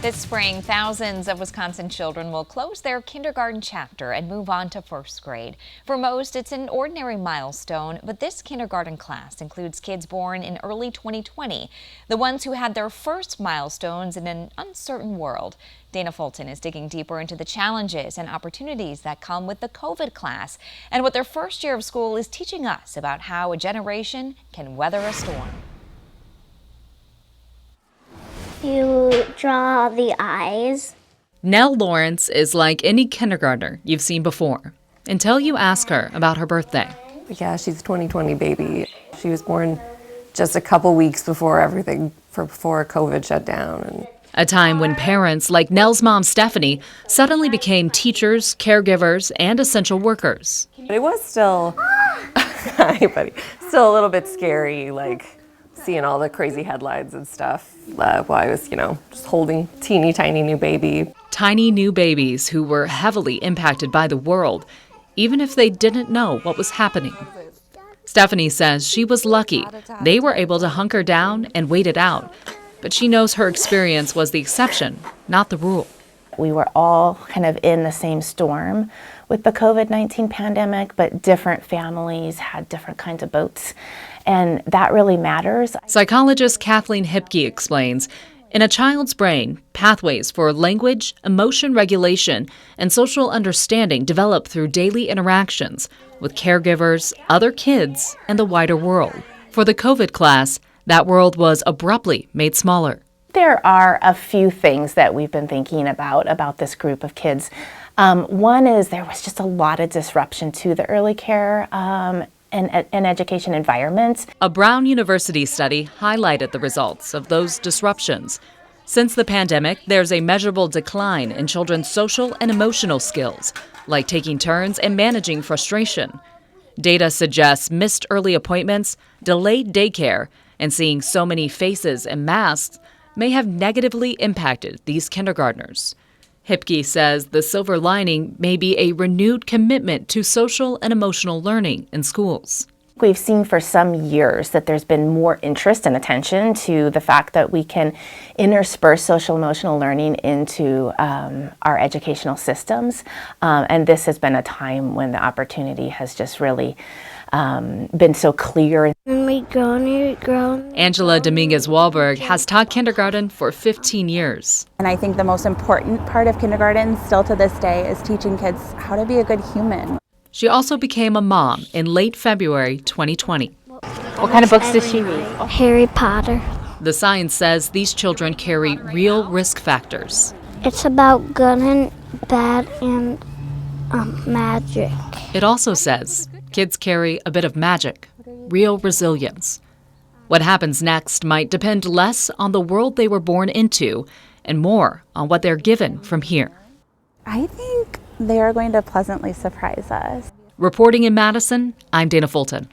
This spring, thousands of Wisconsin children will close their kindergarten chapter and move on to first grade. For most, it's an ordinary milestone, but this kindergarten class includes kids born in early 2020, the ones who had their first milestones in an uncertain world. Dana Fulton is digging deeper into the challenges and opportunities that come with the COVID class and what their first year of school is teaching us about how a generation can weather a storm. You draw the eyes. Nell Lawrence is like any kindergartner you've seen before, until you ask her about her birthday. Yeah, she's a 2020 baby. She was born just a couple weeks before before COVID shut down. A time when parents like Nell's mom, Stephanie, suddenly became teachers, caregivers, and essential workers. But it was still, hi buddy, still a little bit scary, like seeing all the crazy headlines and stuff while I was, just holding teeny tiny new baby. Tiny new babies who were heavily impacted by the world, even if they didn't know what was happening. Stephanie says she was lucky. They were able to hunker down and wait it out. But she knows her experience was the exception, not the rule. We were all kind of in the same storm with the COVID-19 pandemic, but different families had different kinds of boats. And that really matters. Psychologist Kathleen Hipke explains, in a child's brain, pathways for language, emotion regulation, and social understanding develop through daily interactions with caregivers, other kids, and the wider world. For the COVID class, that world was abruptly made smaller. There are a few things that we've been thinking about this group of kids. One is there was just a lot of disruption to the early care and education environments. A Brown University study highlighted the results of those disruptions. Since the pandemic, there's a measurable decline in children's social and emotional skills, like taking turns and managing frustration. Data suggests missed early appointments, delayed daycare, and seeing so many faces and masks may have negatively impacted these kindergartners. Hipke says the silver lining may be a renewed commitment to social and emotional learning in schools. We've seen for some years that there's been more interest and attention to the fact that we can intersperse social emotional learning into our educational systems. And this has been a time when the opportunity has just really been so clear. Angela Dominguez-Wahlberg has taught kindergarten for 15 years. And I think the most important part of kindergarten still to this day is teaching kids how to be a good human. She also became a mom in late February 2020. What kind of books does she read? Harry Potter. The science says these children carry real risk factors. It's about good and bad and magic. It also says kids carry a bit of magic, real resilience. What happens next might depend less on the world they were born into and more on what they're given from here. I think they are going to pleasantly surprise us. Reporting in Madison, I'm Dana Fulton.